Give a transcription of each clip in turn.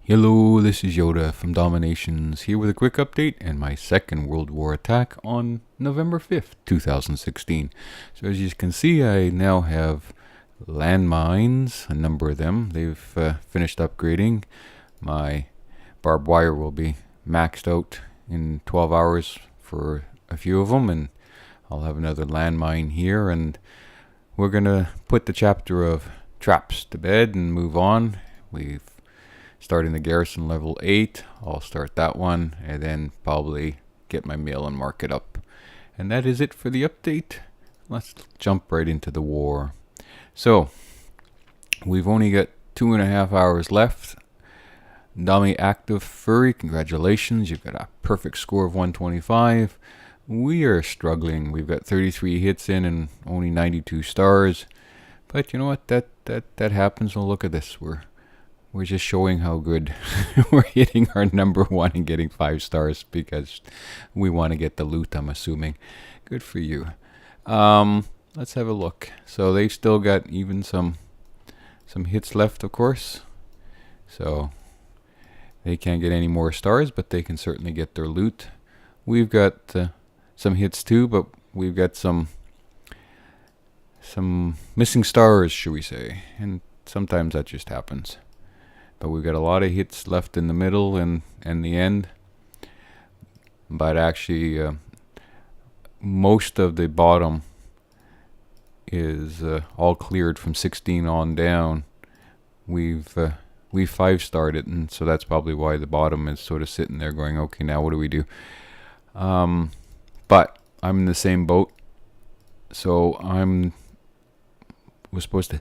Hello, this is Yoda from Dominations, here with a quick update and my second World War attack on November 5th, 2016. So as you can see, I now have landmines, a number of them. They've finished upgrading. My barbed wire will be maxed out in 12 hours for a few of them, and I'll have another landmine here, and we're going to put the chapter of traps to bed and move on. We've starting the garrison level 8. I'll start that one and then probably get my mail and mark it up. And that is it for the update. Let's jump right into the war. So, we've only got 2.5 hours left. DomiActive Fury, congratulations. You've got a perfect score of 125. We are struggling. We've got 33 hits in and only 92 stars. But you know what? That happens. Well, look at this. We're just showing how good we're hitting our number 1 and getting 5 stars because we want to get the loot, I'm assuming. Good for you. Let's have a look. So they've still got even some hits left, of course. So they can't get any more stars, but they can certainly get their loot. We've got some hits too, but we've got some missing stars, should we say. And sometimes that just happens. But we've got a lot of hits left in the middle and the end. But actually, most of the bottom is all cleared from 16 on down. We've 5-starred it, and so that's probably why the bottom is sort of sitting there going, okay, now what do we do? But I'm in the same boat. So was supposed to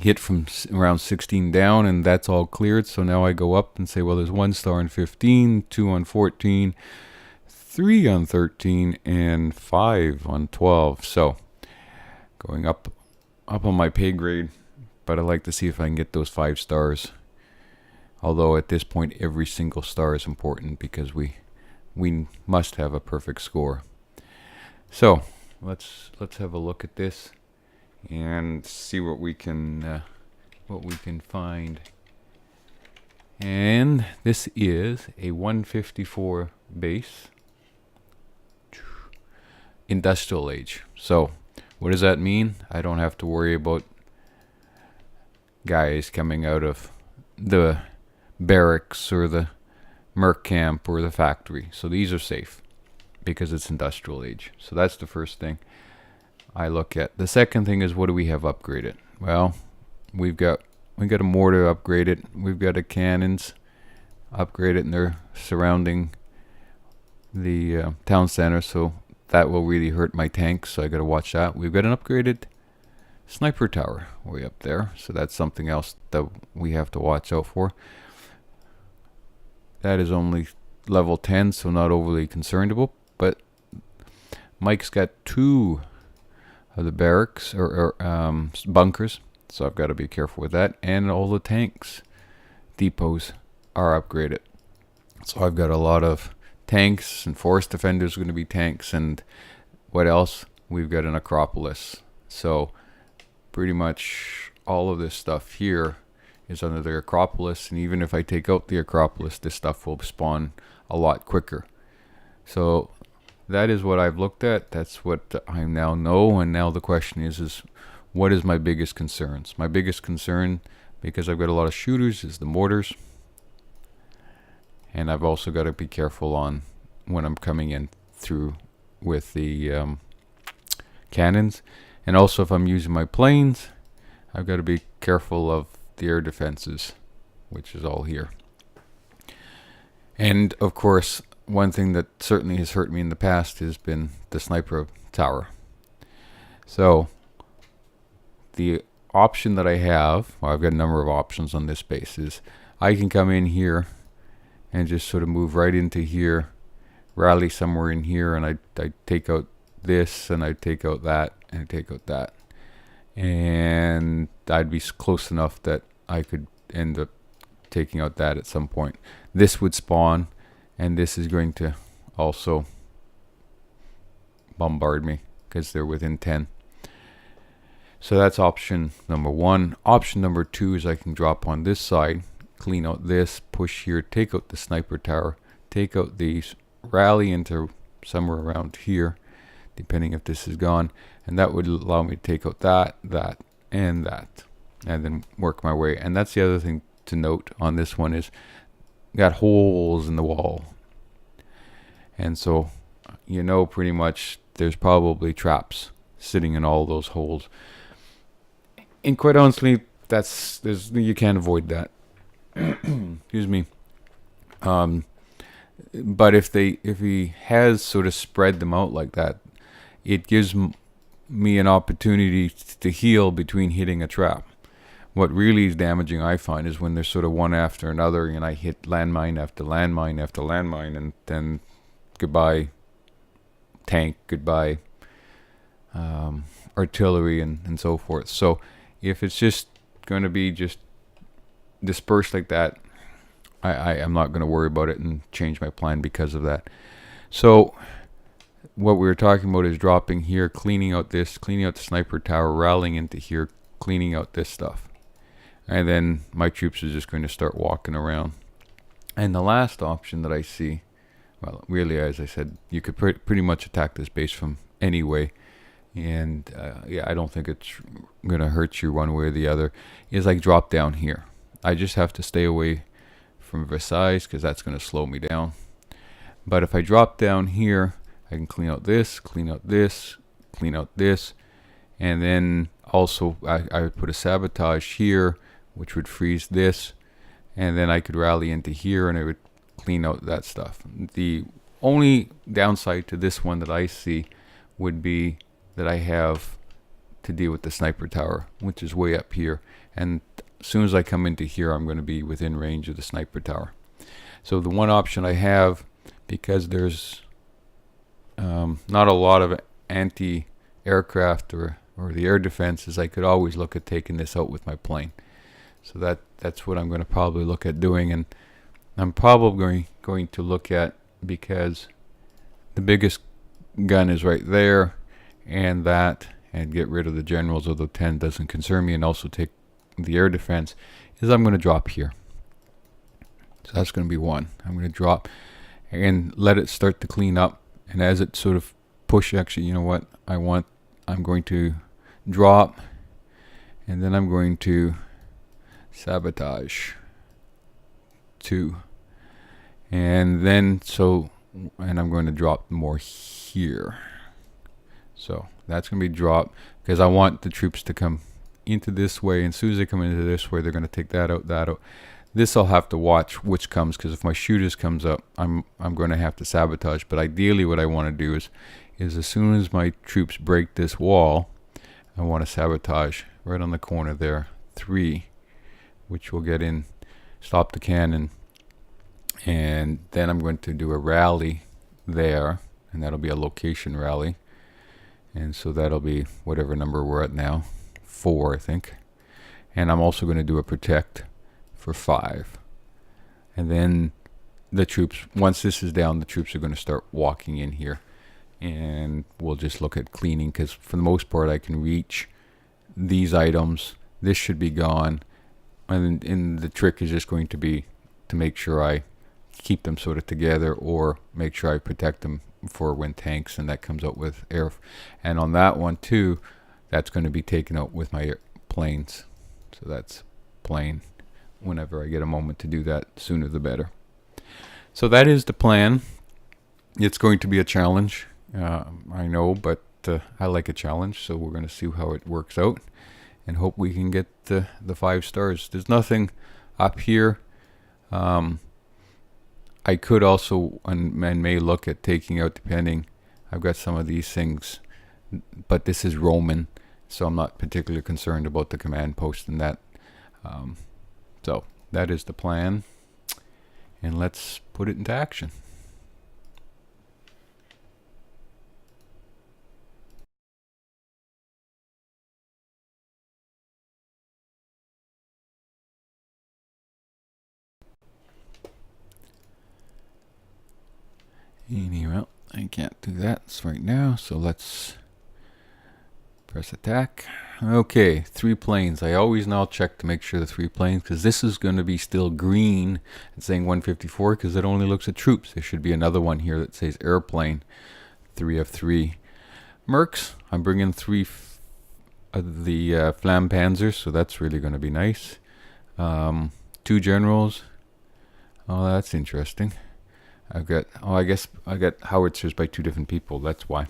hit from around 16 down, and that's all cleared. So now I go up and say, well, there's 1 star on 15, 2 on 14, 3 on 13, and 5 on 12. So going up on my pay grade, but I like to see if I can get those 5 stars. Although at this point every single star is important because we must have a perfect score. So let's have a look at this and see what we can find. And this is a 154 base, industrial age. So what does that mean? I don't have to worry about guys coming out of the barracks or the merc camp or the factory. So these are safe because it's industrial age. So that's the first thing I look at. The second thing is, what do we have upgraded? Well, we've got a mortar upgraded. We've got a cannons upgraded, and they're surrounding the town center, so that will really hurt my tanks, so I got to watch that. We've got an upgraded sniper tower way up there, so that's something else that we have to watch out for. That is only level 10, so not overly concerned about, but Mike's got 2 of the barracks or bunkers, so I've got to be careful with that. And all the tanks depots are upgraded, so I've got a lot of tanks, and forest defenders are going to be tanks, and what else? We've got an Acropolis. So pretty much all of this stuff here is under the Acropolis, and even if I take out the Acropolis, this stuff will spawn a lot quicker. So that is what I've looked at. That's what I now know. And now the question is what is my biggest concerns? My biggest concern, because I've got a lot of shooters, is the mortars. And I've also got to be careful on when I'm coming in through with the cannons. And also if I'm using my planes, I've got to be careful of the air defenses, which is all here. And of course, one thing that certainly has hurt me in the past has been the sniper tower. So the option that I have, well, I've got a number of options on this base, is I can come in here and just sort of move right into here, rally somewhere in here, and I take out this, and I take out that, and I take out that. And I'd be close enough that I could end up taking out that at some point. This would spawn, and this is going to also bombard me because they're within 10. So that's option number 1. Option number 2 is I can drop on this side, clean out this, push here, take out the sniper tower, take out these, rally into somewhere around here, depending if this is gone, and that would allow me to take out that, and then work my way. And that's the other thing to note on this one is got holes in the wall, and so you know pretty much there's probably traps sitting in all those holes. And quite honestly, you can't avoid that. Excuse me. But if he has sort of spread them out like that, it gives me an opportunity to heal between hitting a trap. What really is damaging, I find, is when there's sort of one after another, and I hit landmine after landmine after landmine, and then goodbye tank, goodbye artillery, and so forth. So if it's just going to be just dispersed like that, I'm not going to worry about it and change my plan because of that. So what we were talking about is dropping here, cleaning out this, cleaning out the sniper tower, rallying into here, cleaning out this stuff. And then my troops are just going to start walking around. And the last option that I see, well, really, as I said, you could pretty much attack this base from any way. And yeah, I don't think it's going to hurt you one way or the other, is like drop down here. I just have to stay away from Versailles because that's going to slow me down. But if I drop down here, I can clean out this, clean out this, clean out this, and then also I would put a sabotage here, which would freeze this, and then I could rally into here and I would clean out that stuff. The only downside to this one that I see would be that I have to deal with the sniper tower, which is way up here, and as soon as I come into here, I'm going to be within range of the sniper tower. So the one option I have, because there's not a lot of anti-aircraft or the air defense, is I could always look at taking this out with my plane. So that's what I'm going to probably look at doing, and I'm probably going to look at, because the biggest gun is right there, and get rid of the generals, although 10 doesn't concern me, and also take the air defense, is I'm going to drop here. So that's going to be one. I'm going to drop and let it start to clean up, and as it sort of actually, you know what I'm going to drop, and then I'm going to sabotage 2, and then and I'm going to drop more here. So that's going to be dropped because I want the troops to come into this way, and as soon as they come into this way, they're going to take that out. This I'll have to watch which comes, because if my shooters comes up, I'm going to have to sabotage. But ideally what I want to do is as soon as my troops break this wall, I want to sabotage right on the corner there, 3, which will get in, stop the cannon, and then I'm going to do a rally there, and that'll be a location rally, and so that'll be whatever number we're at now, 4 I think, and I'm also going to do a protect for 5, and then the troops, once this is down, the troops are going to start walking in here, and we'll just look at cleaning, because for the most part I can reach these items. This should be gone, and the trick is just going to be to make sure I keep them sort of together, or make sure I protect them for when tanks and that comes out with air. And on that one too, that's going to be taken out with my planes. So that's plane. Whenever I get a moment to do that, sooner the better. So that is the plan. It's going to be a challenge, I know, but I like a challenge, so we're going to see how it works out and hope we can get the 5 stars. There's nothing up here. I could also and may look at taking out, depending. I've got some of these things, but this is Roman, so I'm not particularly concerned about the command post and that. So that is the plan, and let's put it into action. Well, I can't do that right now, so let's press attack. Okay, 3 planes. I always now check to make sure the 3 planes, because this is going to be still green and saying 154 because it only looks at troops. There should be another one here that says airplane, 3 of 3. Mercs, I'm bringing 3 of the Flampanzers, so that's really going to be nice. 2 generals. Oh, that's interesting. I guess I got howitzers by 2 different people, that's why.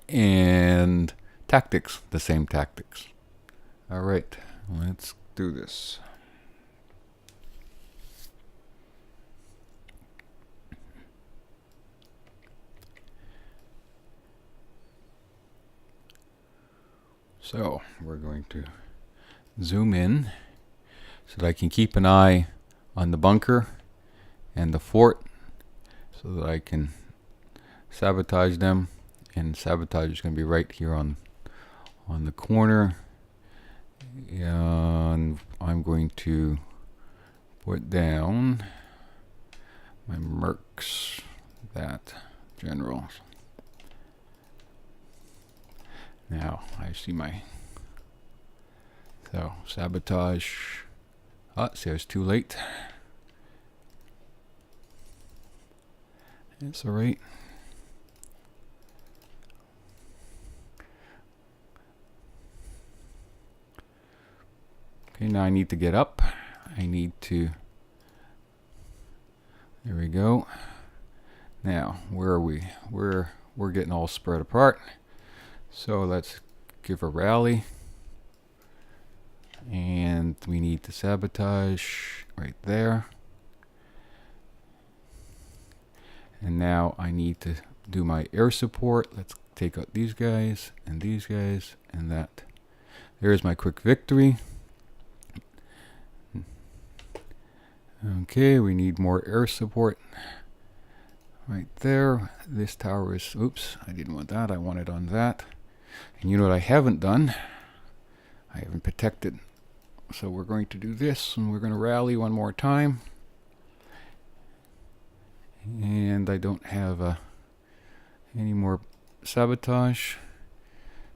And tactics, the same tactics. All right, let's do this. So we're going to zoom in so that I can keep an eye on the bunker and the fort so that I can sabotage them. And sabotage is going to be right here on the corner. And I'm going to put down my mercs, that generals. Now I see my sabotage. See, I was too late. It's alright. Okay, now I need to get up. I need to. There we go. Now, where are we? We're getting all spread apart. So let's give a rally. And we need to sabotage right there. And now I need to do my air support. Let's take out these guys and that. There's my quick victory. Okay, we need more air support right there. This tower is, oops, I didn't want that. I wanted on that. And you know what I haven't done? I haven't protected. So we're going to do this, and we're going to rally one more time. And I don't have any more sabotage.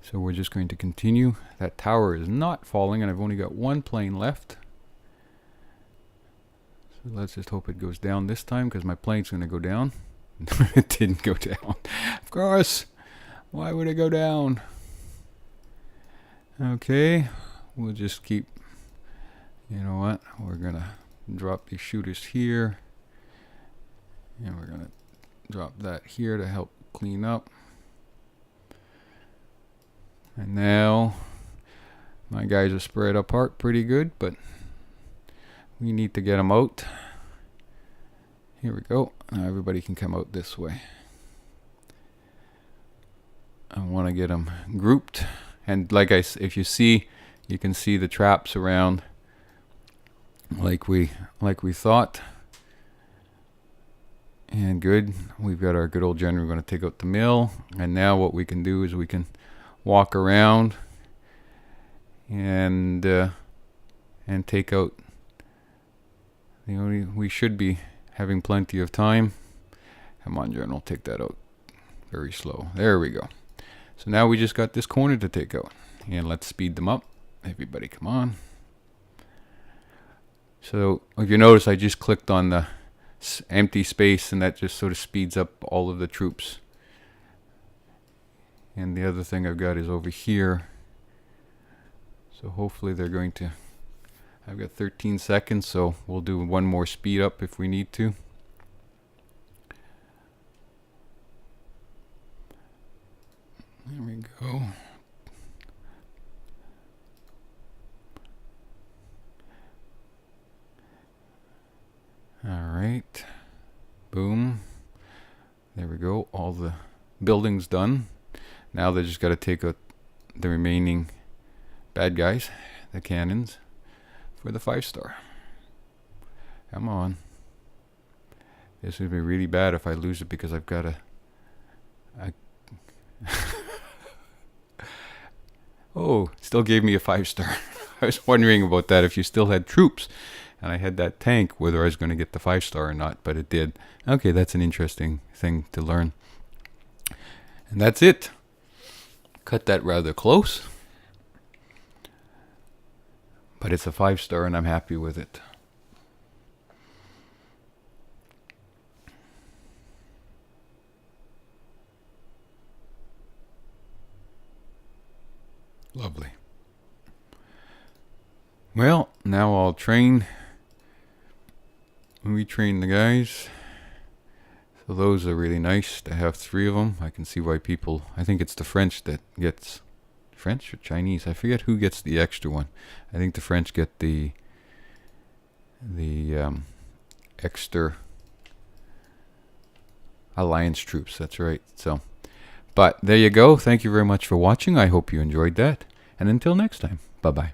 So we're just going to continue. That tower is not falling, and I've only got 1 plane left. So let's just hope it goes down this time, because my plane's going to go down. It didn't go down. Of course. Why would it go down? Okay. We'll just keep, you know what? We're going to drop these shooters here. And we're going to drop that here to help clean up. And now my guys are spread apart pretty good, but we need to get them out. Here we go. Now everybody can come out this way. I want to get them grouped. And if you see, you can see the traps around like we thought. And good. We've got our good old general. We're going to take out the mill. And now what we can do is we can walk around and take out. We should be having plenty of time. Come on, General, take that out. Very slow. There we go. So now we just got this corner to take out. And let's speed them up. Everybody come on. So if you notice, I just clicked on the empty space, and that just sort of speeds up all of the troops. And the other thing I've got is over here. So hopefully they're going to. I've got 13 seconds, so we'll do one more speed up if we need to. There we go. All right. Boom. There we go. All the buildings done. Now they just got to take out the remaining bad guys, the cannons, for the 5-star. Come on. This would be really bad if I lose it, because I've got Oh, still gave me a 5-star. I was wondering about that, if you still had troops and I had that tank, whether I was going to get the 5-star or not, but it did. Okay, that's an interesting thing to learn. And that's it. Cut that rather close. But it's a 5-star and I'm happy with it. Lovely. Well, now I'll train. We train the guys. So those are really nice to have 3 of them. I can see why people, I think it's the French that gets, French or Chinese? I forget who gets the extra one. I think the French get the extra alliance troops. That's right. So, but there you go. Thank you very much for watching. I hope you enjoyed that. And until next time, bye-bye.